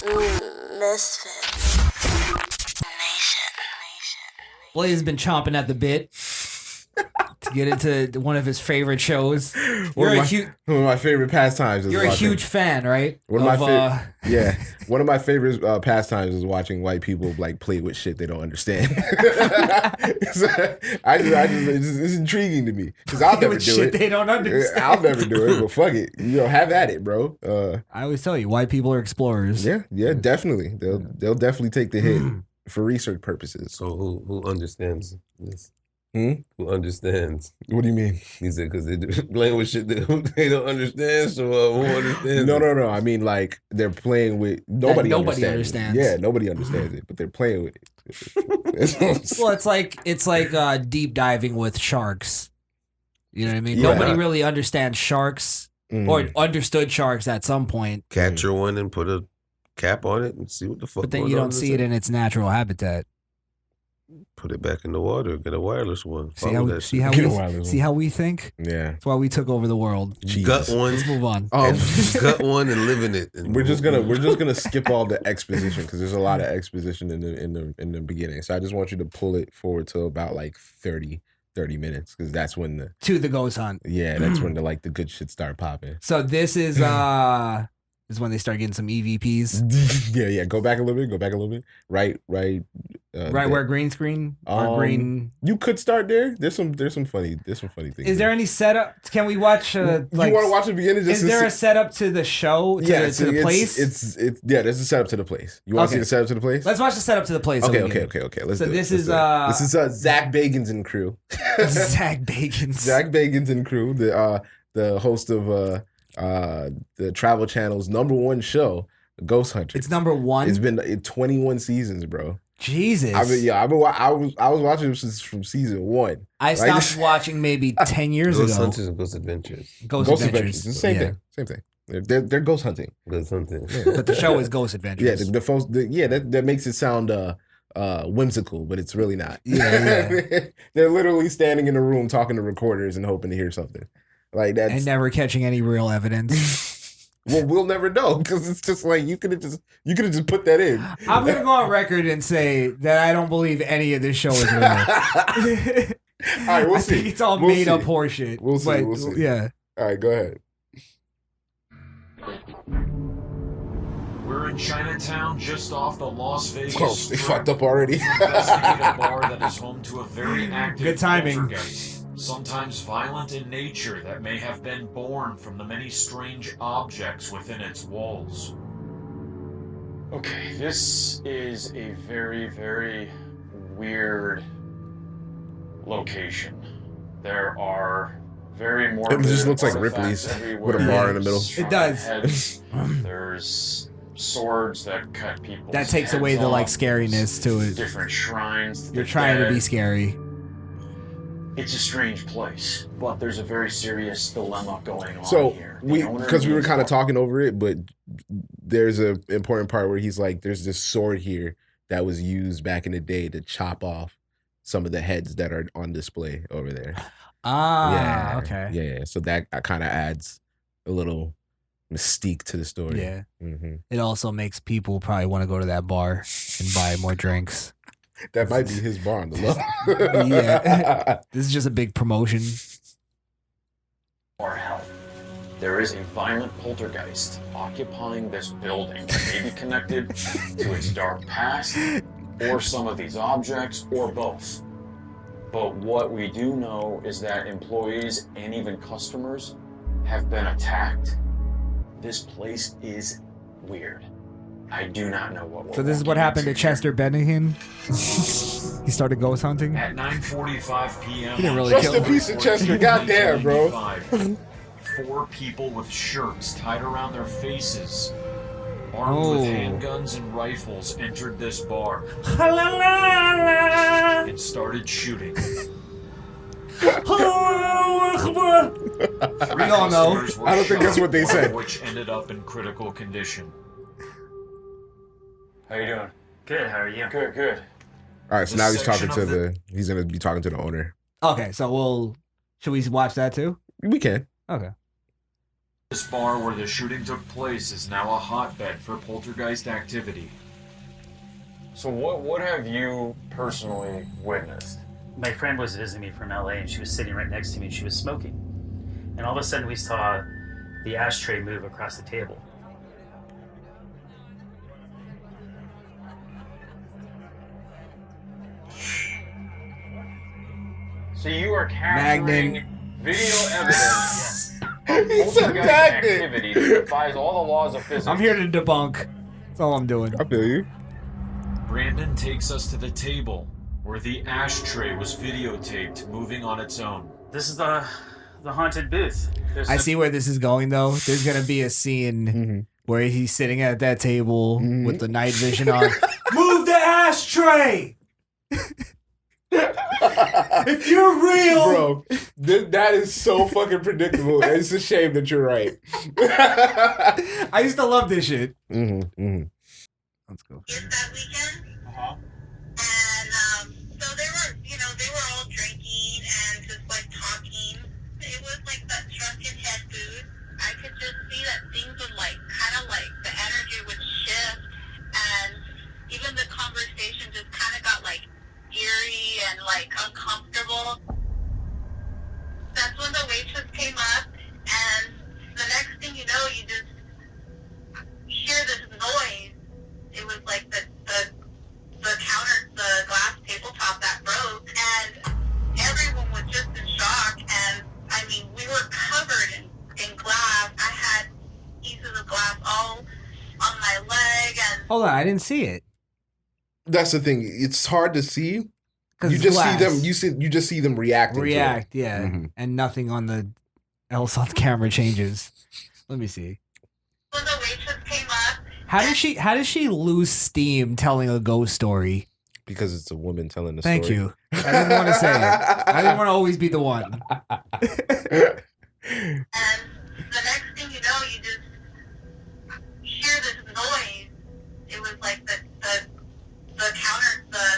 Misfit Nation. Blaze has been chomping at the bit to get into one of his favorite shows. One of my favorite pastimes is You're watching. a huge fan, right? One of my favorite pastimes is watching white people like play with shit they don't understand. It's intriguing to me because I'll never do it. They don't understand. I'll never do it, but fuck it, have at it, bro. I always tell you, white people are explorers. Yeah, definitely. They'll definitely take the hit for research purposes. So who understands this? Who understands? What do you mean? He said because they're playing with shit that they don't understand. So who understands? No. I mean, like they're playing with nobody understands. Yeah, nobody understands it, but they're playing with it. Well, it's like deep diving with sharks. You know what I mean? Yeah. Nobody really understands sharks or understood sharks at some point. Capture one and put a cap on it and see what the fuck. But then you don't see it in its natural habitat. Put it back in the water. Get a wireless one. See how we think? Yeah. That's why we took over the world. Gut one. Let's move on. Gut one and live in it. And we're just gonna skip all the exposition because there's a lot of exposition in the beginning. So I just want you to pull it forward to about like 30 minutes because that's when to the ghost hunt. Yeah, that's when the good shit start popping. So this is when they start getting some EVPs. Yeah. Go back a little bit. Right. Right where green screen or green. You could start there. There's some funny things. Is there any setup? Can we watch? You want to watch the beginning? Is there a setup to the show? To the place? There's a setup to the place. You want to see the setup to the place? Let's watch the setup to the place. Okay. Let's do it. This is Zach Bagans and crew. Zach Bagans and crew. The host of the Travel Channel's #1 show, Ghost Hunter. It's #1. It's been 21 seasons, bro. Jesus. I was watching this from season 1. I stopped watching maybe 10 years ago. Ghost Hunters and Ghost Adventures. Ghost Adventures. It's the same thing. Same thing. They're ghost hunting. Ghost hunting. Yeah. But the show is Ghost Adventures. Yeah, that makes it sound whimsical, but it's really not. Yeah. They're literally standing in a room talking to recorders and hoping to hear something. Like that, and never catching any real evidence. Well, we'll never know because it's just like you could have just put that in. I'm gonna go on record and say that I don't believe any of this show is real. All right, we'll see. I think it's all made up horseshit. We'll see. Yeah. All right, go ahead. We're in Chinatown, just off the Las Vegas. Oh, they fucked up already. Investigate a bar that is home to a very active good timing. poltergeist, sometimes violent in nature, that may have been born from the many strange objects within its walls. Okay, this is a very, very weird location. There are very morbid It just looks like artifacts Ripley's everywhere. with a bar in the middle. It does. Heads. There's swords that cut people's That takes heads away the off. scariness to it. Different shrines. to You're the trying to dead. be scary. It's a strange place, but there's a very serious dilemma going on So here. because we were kind of talking over it, but there's a important part where he's like, "There's this sword here that was used back in the day to chop off some of the heads that are on display over there." Okay. Yeah. So that kind of adds a little mystique to the story. Yeah. Mm-hmm. It also makes people probably want to go to that bar and buy more drinks. That might be his bar on the low. Yeah. This is just a big promotion. Or help. There is a violent poltergeist occupying this building that may be connected to its dark past, or some of these objects, or both. But what we do know is that employees and even customers have been attacked. This place is weird. I do not know what. So this is what happened to Chester Bennington. He started ghost hunting. At 9:45 p.m. He didn't really Rest kill in him. peace of Chester. Goddamn, bro. 4 people with shirts tied around their faces, armed with handguns and rifles, entered this bar and started shooting. We all know. Customers were I don't think that's shot, what they one said. of which ended up in critical condition. How you doing? Good, how are you? Good. All right, so This now he's talking section to of he's gonna be talking to the owner. Okay, so should we watch that too? We can. Okay. This bar where the shooting took place is now a hotbed for poltergeist activity. So what have you personally witnessed? My friend was visiting me from LA and she was sitting right next to me and she was smoking. And all of a sudden we saw the ashtray move across the table. So you are capturing Magnet. video evidence of He's a poltergeist magnet. activity that defies all the laws of physics. I'm here to debunk. That's all I'm doing. I feel you. Brandon takes us to the table where the ashtray was videotaped moving on its own. This is the haunted booth. I see where this is going, though. There's going to be a scene where he's sitting at that table with the night vision on. Move the ashtray! If you're real! Bro, that is so fucking predictable. It's a shame that you're right. I used to love this shit. Let's go. That weekend. And so they were all drinking and just like talking. It was like that drunken head food. I could just see that things would like kind of like the energy would shift, and even the conversation just kind of got like eerie and like uncomfortable. That's when the waitress came up, and the next thing you know, you just hear this noise. It was like the glass tabletop that broke, and everyone was just in shock. And I mean, we were covered in glass. I had pieces of glass all on my leg, and Hold on, I didn't see it. That's the thing. It's hard to see. 'Cause You it's just glass. see them. You just see them reacting. React, yeah. Mhm. And nothing on the else on the camera changes. Let me see. when the waitress came up, How does she lose steam telling a ghost story? Because it's a woman telling the Thank story. you. I didn't want to say it. I didn't want to always be the one. and the next thing you know, you just hear this noise. It was like the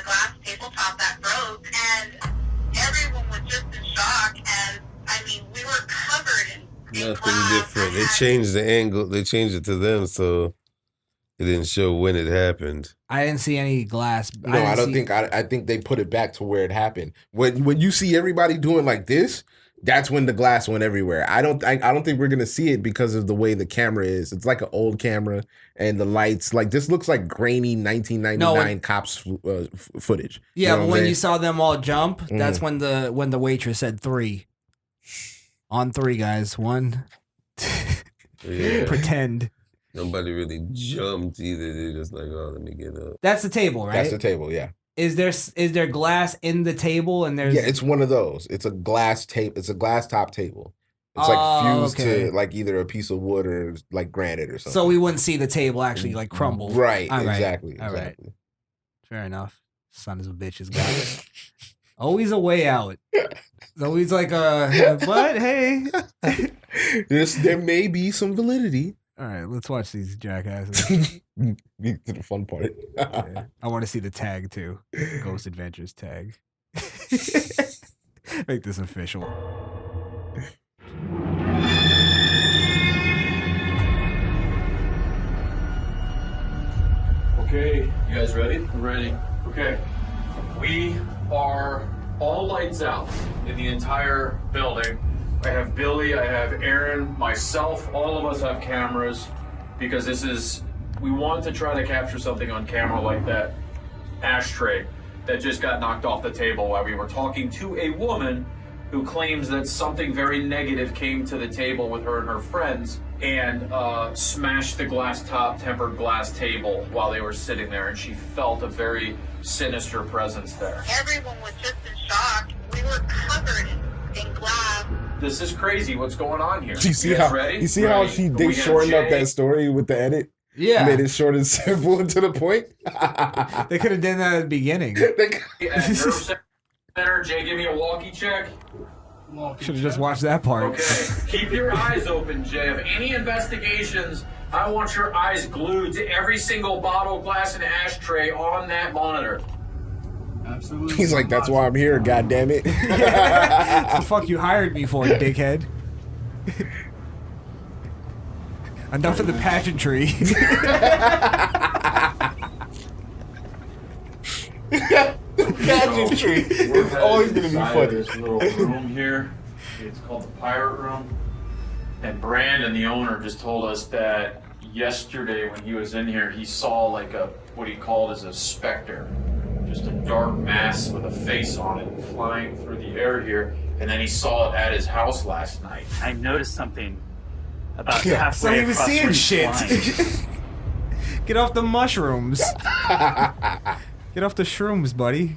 glass tabletop that broke, and everyone was just in shock. And I mean, we were covered in Nothing glass. different. They changed the angle. They changed it to them, so it didn't show when it happened. I didn't see any glass. No, I don't think. I think they put it back to where it happened. When you see everybody doing like this, that's when the glass went everywhere. I don't think we're gonna see it because of the way the camera is. It's like an old camera, and the lights. Like this looks like grainy 1999 cops footage. Yeah, You know but what when I'm you saying? saw them all jump, that's when the waitress said 3. On 3, guys. 1. Yeah. Pretend. Nobody really jumped either. They just like, oh, let me get up. That's the table, right? That's the table. Yeah. Is there glass in the table and there's Yeah, it's one of those. It's a glass tape. It's a glass top table. It's like fused okay. to like either a piece of wood or like granite or something. so we wouldn't see the table actually like crumble. Right. All right. Exactly. All right. Exactly. Fair enough. Son of a bitch has got it. Always a way out. It's always like but hey. There may be some validity. All right, let's watch these jackasses. Get to the fun part. Yeah. I want to see the tag too. Ghost Adventures tag. Make this official. Okay, you guys ready? Ready. Okay. We are all lights out in the entire building. I have Billy, I have Aaron, myself, all of us have cameras because we want to try to capture something on camera like that ashtray that just got knocked off the table while we were talking to a woman who claims that something very negative came to the table with her and her friends and smashed the tempered glass table while they were sitting there, and she felt a very sinister presence there. Everyone was just in shock. We were covered in glass. This is crazy. What's going on here? You see guys how ready? you see how Ready? they We have shortened up Jay. that story with the edit? Yeah. Made it short and simple and to the point. They could have done that at the beginning. At Nerve Center, Jay, give me a walkie check. Should have just watched that part. Okay. Keep your eyes open, Jay. If any investigations, I want your eyes glued to every single bottle, glass, and ashtray on that monitor. Absolutely. He's like, that's why I'm here, god damn it. What the fuck you hired me for, dickhead? Enough of the pageantry. Pageantry is always going to be funny. This little room here, it's called the Pirate Room. And Brandon, the owner, just told us that yesterday when he was in here, he saw like what he called as a specter. Just a dark mass with a face on it flying through the air here. And then he saw it at his house last night. I noticed something about halfway So he was across seeing where he's shit. flying. Get off the mushrooms. Get off the shrooms, buddy.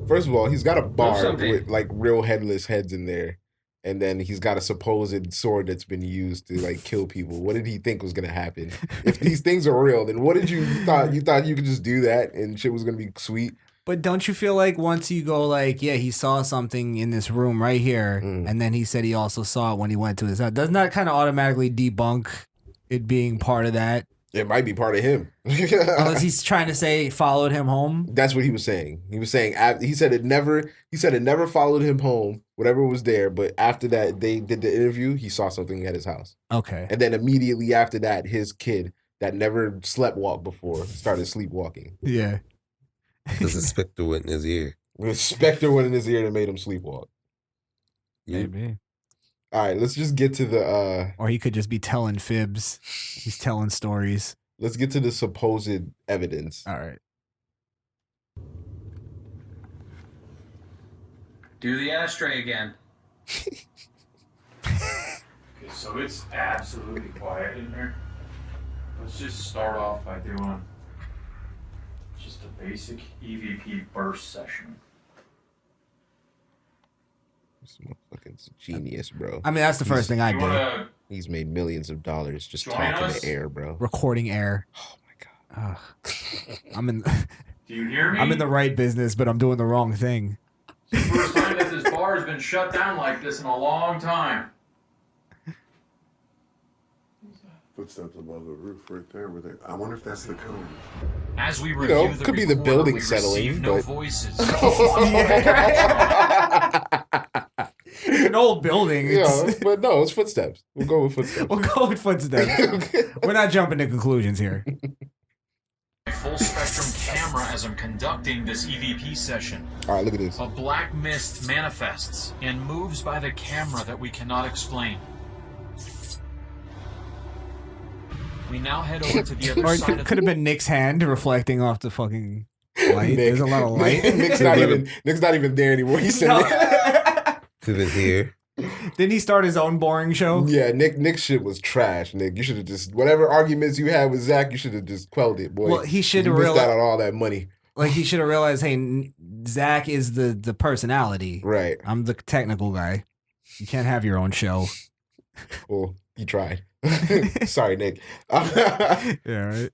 First of all, he's got a bar with like real headless heads in there. And then he's got a supposed sword that's been used to like kill people. What did he think was gonna happen? If these things are real, then what did you thought you could just do that and shit was gonna be sweet? But don't you feel like once you go like, yeah, he saw something in this room right here, and then he said he also saw it when he went to his house. Doesn't that kind of automatically debunk it being part of that? It might be part of him. Unless he's trying to say followed him home. That's what he was saying. He was saying he said it never followed him home, whatever was there, but after that they did the interview, he saw something at his house. Okay. And then immediately after that, his kid that never slept walked before started sleepwalking. Yeah. Because the specter went in his ear. The specter went in his ear and made him sleepwalk. Maybe. All right, let's just get to the or he could just be telling fibs. He's telling stories. Let's get to the supposed evidence. All right. Do the ashtray again. Okay, so it's absolutely quiet in here. Let's just start off by doing just a basic EVP burst session. This motherfucker's a genius, bro. I mean, that's the first thing I do. He's made millions of dollars just Join talking us? to air, bro. Recording air. Oh my god. I'm in. Do you hear me? I'm in the right business, but I'm doing the wrong thing. It's the first time that this bar has been shut down like this in a long time. Footsteps above the roof right there. I wonder if that's the code. As we You review know, the could be the recorder, building we settling, receive no but voices. It's an old building. Yeah, but no, it's footsteps. We'll go with footsteps. We'll go with footsteps. We're not jumping to conclusions here. A full spectrum camera as I'm conducting this EVP session. All right, look at this. A black mist manifests and moves by the camera that we cannot explain. We now head over to the other Or it side of could have been Nick's hand reflecting off the fucking light. There's a lot of light. Nick's not even there anymore. He said Could have been here. Didn't he start his own boring show? Yeah, Nick's shit was trash, Nick. You should have just, whatever arguments you had with Zach, you should have just quelled it, boy. Well, he should have missed out realized. on all that money. Like he should have realized, hey, Zach is the personality. Right. I'm the technical guy. You can't have your own show. Well, he tried. Sorry, Nick. Yeah, right.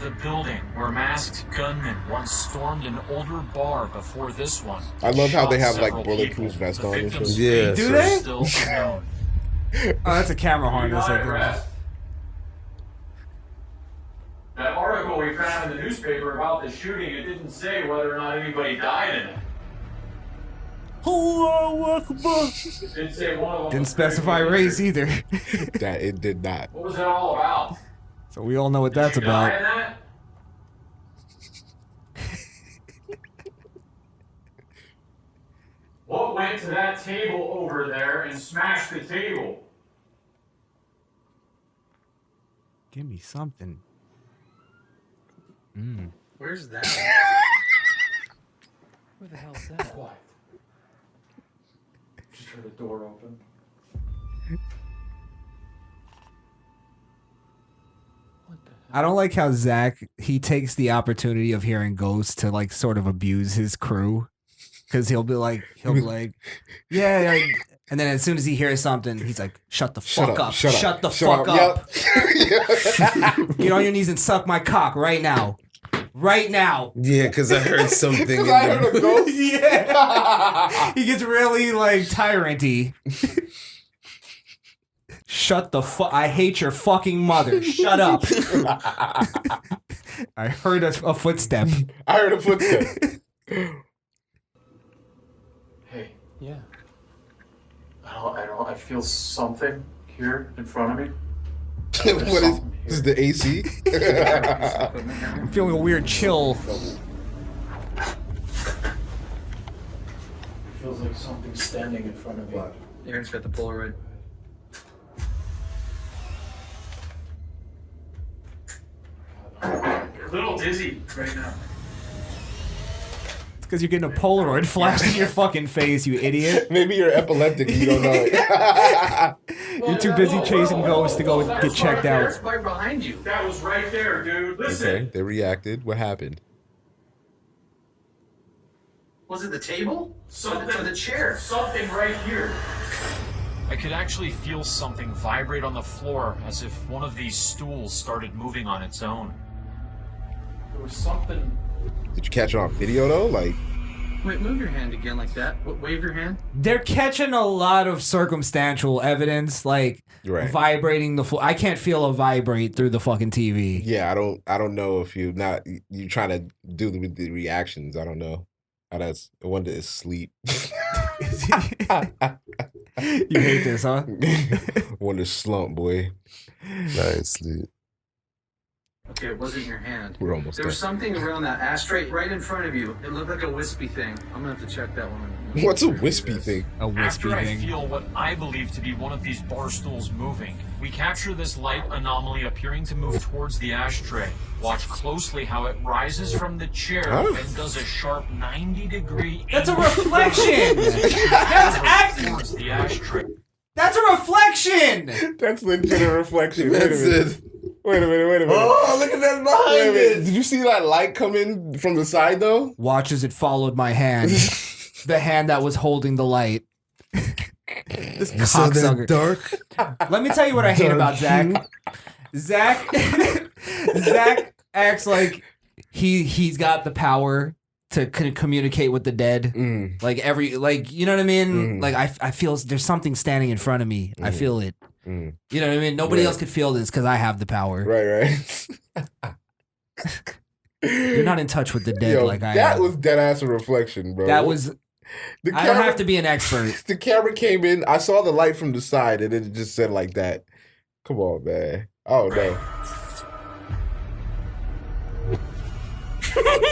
the building where masked gunmen once stormed an older bar before this one. I love how they have Shot like several bulletproof people. vests The on and victims' shit. Yeah. fates Do are they? Still unknown. Oh, that's a camera harness. You I got it, think. Rest. That article we found in the newspaper about the shooting, it didn't say whether or not anybody died in it. It did say one of them Didn't was specify critically race injured. either. That it did not. What was that all about? So we all know what that's Did you die about. in that? What went to that table over there and smashed the table? Give me something. Where's that? Where the hell's that? Quiet. Just heard the door open. I don't like how Zach, he takes the opportunity of hearing ghosts to like sort of abuse his crew. Cause he'll be like, yeah. And then as soon as he hears something, he's like, shut the fuck up. Shut the fuck up. Yep. Get on your knees and suck my cock right now. Right now. Yeah, because I heard something. Because I heard a ghost. Yeah. He gets really like tyrant-y. Shut the fuck. I hate your fucking mother. Shut up. I heard a footstep. I heard a footstep. Hey, Yeah. I don't I feel something here in front of me. What is this? Is the AC? I'm feeling a weird chill. Feels like something standing in front of me. Aaron's got the Polaroid. A little dizzy right now. It's because you're getting a Polaroid flashed in your fucking face, you idiot. Maybe you're epileptic and you don't know it. You're too busy chasing ghosts to go get checked out. That's right behind you. That was right there, dude. Listen. Okay, they reacted. What happened? Was it the table? Something Or the chair? Something right here. I could actually feel something vibrate on the floor as if one of these stools started moving on its own. There was something. Did you catch it on video though? Like, Wait, move your hand again like that. Wave your hand. They're catching a lot of circumstantial evidence, like right. vibrating the floor. I can't feel a vibrate through the fucking TV. Yeah, I don't know if you trying to do the reactions. I don't know. That's I wonder is sleep. You hate this, huh? Wonder slump, boy. Nice sleep. Okay, it wasn't your hand. We're almost There was something around that ashtray right in front of you. It looked like a wispy thing. I'm gonna have to check that one. What's a wispy thing? A wispy After I thing. feel what I believe to be one of these bar stools moving, we capture this light anomaly appearing to move towards the ashtray. Watch closely how it rises from the chair and does a sharp 90-degree That's a angle reflection! That's towards the ashtray. That's a reflection! That's legit a reflection. That's it. Wait a minute. Oh, look at that behind it. Did you see that light come in from the side though? Watch as it followed my hand. The hand that was holding the light. This cocksucker. Dark. Let me tell you what I hate about Zach. Zach acts like he's got the power to communicate with the dead. Like you know what I mean? Like I feel there's something standing in front of me. I feel it. You know what I mean? Nobody else could feel this because I have the power. Right. You're not in touch with the dead like I am. That was dead ass a reflection, bro. That was. I don't have to be an expert. The camera came in. I saw the light from the side, and it just said like that. Come on, man. Oh no.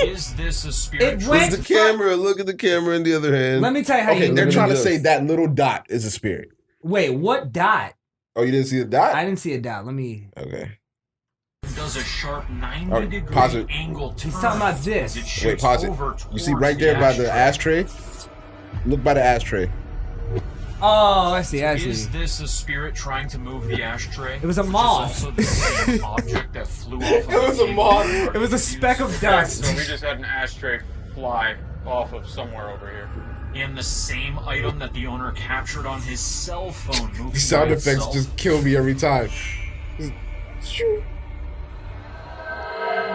Is this a spirit? It went Where's the camera? Look at the camera in the other hand. Let me tell you how Okay, you. they're trying to Yes. say that little dot is a spirit. Wait, what dot? Oh, you didn't see the dot? I didn't see a dot. Let me. Okay. Does a sharp Alright, 90-degree pause it. angle. He's talking about this. Wait, pause it. You see right there by the ashtray? Look by the ashtray. Oh, I see. Is this a spirit trying to move the ashtray? It was a Which is moth. also the same object that flew off. Of It was a moth. It was a speck of dust. So we just had an ashtray fly off of somewhere over here. And the same item that the owner captured on his cell phone. Moving These sound by effects itself. just kill me every time.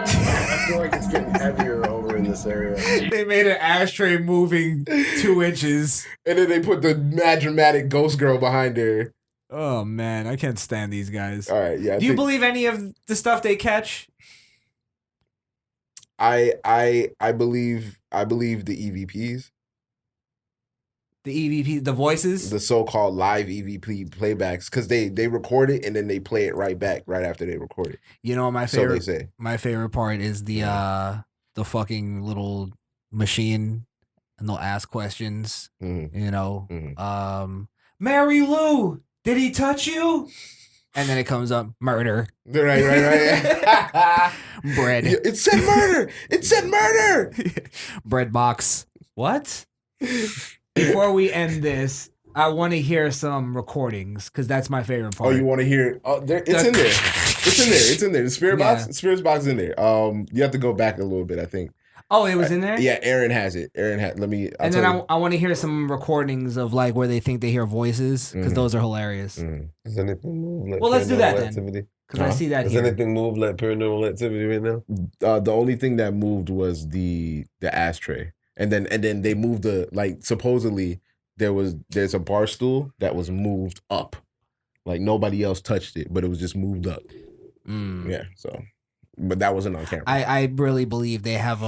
I feel like it's getting heavier over in this area. They made an ashtray moving 2 inches. And then they put the mad dramatic ghost girl behind there. Oh man, I can't stand these guys. All right, yeah. Do you believe any of the stuff they catch? I believe the EVPs, The EVP, the voices. the so-called live EVP playbacks, because they record it and then they play it right back right after they record it. You know, my So favorite. they say. My favorite part is the fucking little machine, and they'll ask questions. Mhm. You know, Mhm. Mary Lou, did he touch you? And then it comes up murder. Right. Bread. It said murder. It said murder. Bread box. What? Before we end this, I want to hear some recordings because that's my favorite part. Oh, you want to hear it? Oh, it's in there. It's in there. It's in there. The spirit Yeah. box. Spirit box is in there. You have to go back a little bit, I think. Oh, it was in there? Yeah, Aaron has it. Let me. And then I want to hear some recordings of like where they think they hear voices because those are hilarious. Does anything move? Like Well, let's do that paranormal then. activity? Because I see that Does here. anything move like paranormal activity right now? The only thing that moved was the ashtray, and then they moved supposedly there's a bar stool that was moved up, like nobody else touched it, but it was just moved up. Yeah, so, but that wasn't on camera. I really believe they have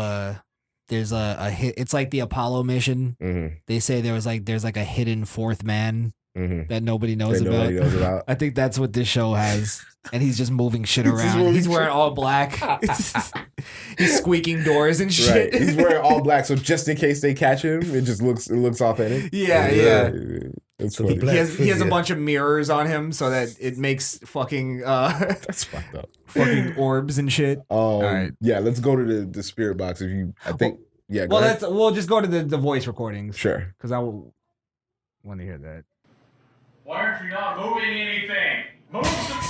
there's a hit. It's like the Apollo mission. Mm-hmm. They say there's like a hidden fourth man that nobody knows That about. nobody knows about. I think that's what this show has. And he's just moving shit He's just around. moving He's shit. wearing all black. He's squeaking doors and shit. Right. He's wearing all black, so just in case they catch him, it looks authentic. Yeah. It's So funny. the He has a Yeah. bunch of mirrors on him so that it makes fucking That's fucked up. fucking orbs and shit. right. Yeah, let's go to the spirit box. If you, I think, yeah. Go Well, ahead. we'll just go to the voice recordings. Sure. Because I will want to hear that. Why aren't you not moving anything? Move the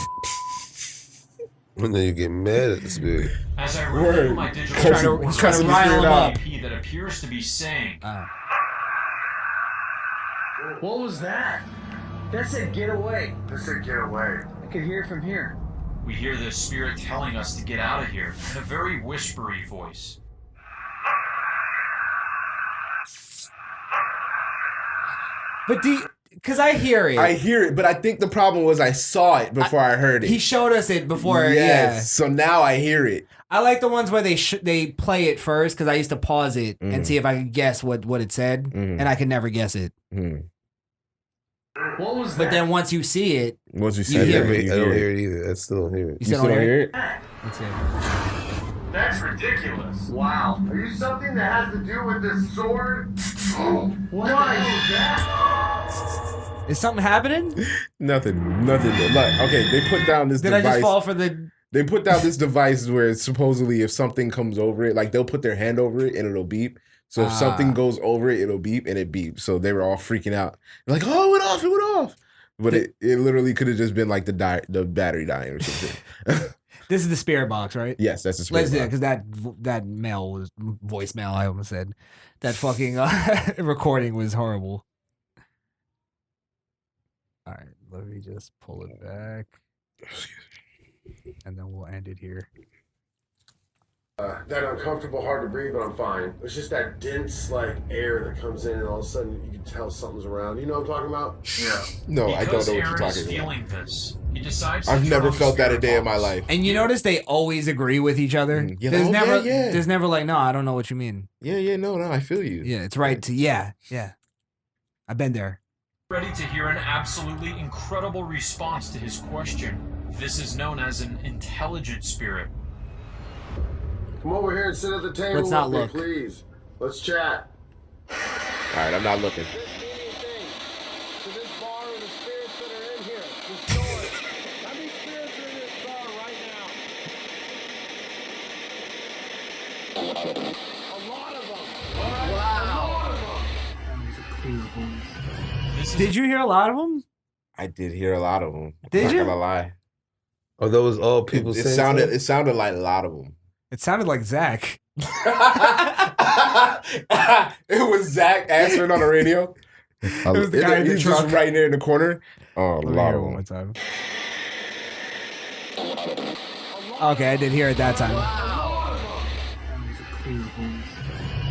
And then you get mad at the spirit. As I Word. review my digital He's trying to rile him up. EP that appears to be saying, What was that? That said get away. They said get away. I could hear it from here. we hear this spirit telling us to get out of here in a very whispery voice. But because I hear it. I hear it, but I think the problem was I saw it before I heard it. He showed us it before. Yes, Yeah. so now I hear it. I like the ones where they play it first because I used to pause it and see if I could guess what it said, and I could never guess it. What was But then once you see it, Once you see You it, hear you I don't hear hear it. it either. I still don't hear it. you still don't hear it. it? Let's see. That's ridiculous. Wow. Are you something that has to do with this sword? What is that? Is something happening? Nothing. Like, okay, they put down this Did I device. just fall for the? They put down this device where it's supposedly if something comes over it, like they'll put their hand over it and it'll beep. So if something goes over it, it'll beep and it beeps. So they were all freaking out. They're like, oh, it went off. But it literally could have just been like the battery dying or something. This is the spirit box, right? Yes, that's the spirit Let's do it box. because that mail was voicemail. I almost said that fucking recording was horrible. All right, let me just pull it back, and then we'll end it here. That uncomfortable, hard to breathe, but I'm fine. It's just that dense, like, air that comes in, and all of a sudden you can tell something's around. You know what I'm talking about? Yeah. No, I don't know what you're Aaron is talking about. feeling this, he decides to I've turn never on the felt that a spirit day in my box. life. And you notice they always agree with each other. Yeah, There's oh, never, yeah. there's never like, no, I don't know what you mean. Yeah, no, I feel you. Yeah, it's right. Yeah. I've been there. Ready to hear an absolutely incredible response to his question. This is known as an intelligent spirit. Come over here and sit at the table Let's not with me, look. please. Let's chat. All right, I'm not looking. To this bar and the spirits that are in here. The sword. How many spirits are in this bar right now? A lot of them. Wow. Did you hear a lot of them? I did hear a lot of them. Did I'm you? not gonna lie. Are those all people It saying sounded stuff? it sounded like a lot of them. It sounded like Zach. It was Zach answering on the radio. It was the guy in the He's just truck. right there in the corner. Oh, a Let me lot hear of it one them. more time. Okay, I did hear it that time.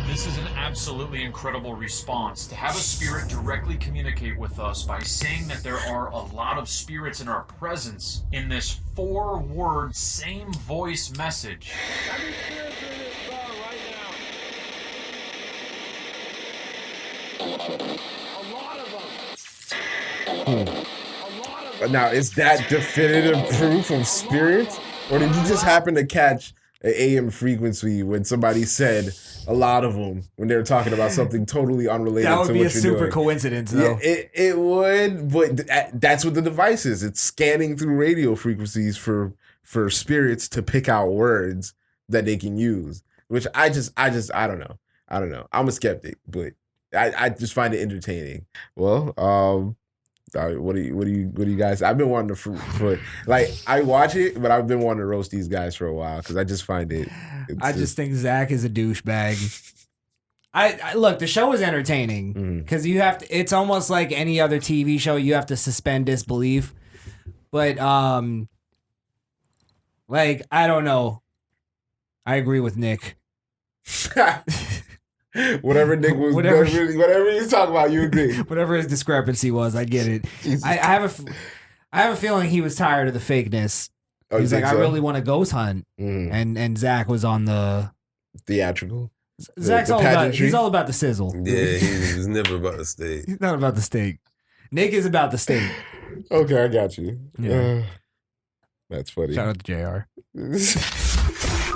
This is an absolutely incredible response. To have a spirit directly communicate with us by saying that there are a lot of spirits in our presence in this 4-word same voice message. How many spirits are in this bar right now? A lot of them. A lot of them. Now, is that definitive proof of spirits? Or did you just happen to catch an AM frequency when somebody said a lot of them when they were talking about something totally unrelated to That what would be you're a super doing? coincidence, Yeah, though. it would, but that's what the device is. It's scanning through radio frequencies for spirits to pick out words that they can use. Which I don't know. I'm a skeptic, but I just find it entertaining. Well, what do you guys? I've been wanting to like I watch it, but I've been wanting to roast these guys for a while because I just find it. I just think Zach is a douchebag. I look, the show is entertaining because you have to. It's almost like any other TV show. You have to suspend disbelief, but like I don't know. I agree with Nick. whatever Nick was, Whatever- whatever he's talking about, you agree. Whatever his discrepancy was, I get it. I have a feeling he was tired of the fakeness. Oh, you He's like, think I so? really want to ghost hunt, and Zach was on the theatrical. Zach's the all about. pageantry? He's all about the sizzle. Yeah, he was never about to stay. He's not about the steak. Nick is about the state. Okay, I got you. Yeah. That's funny. Shout out to JR.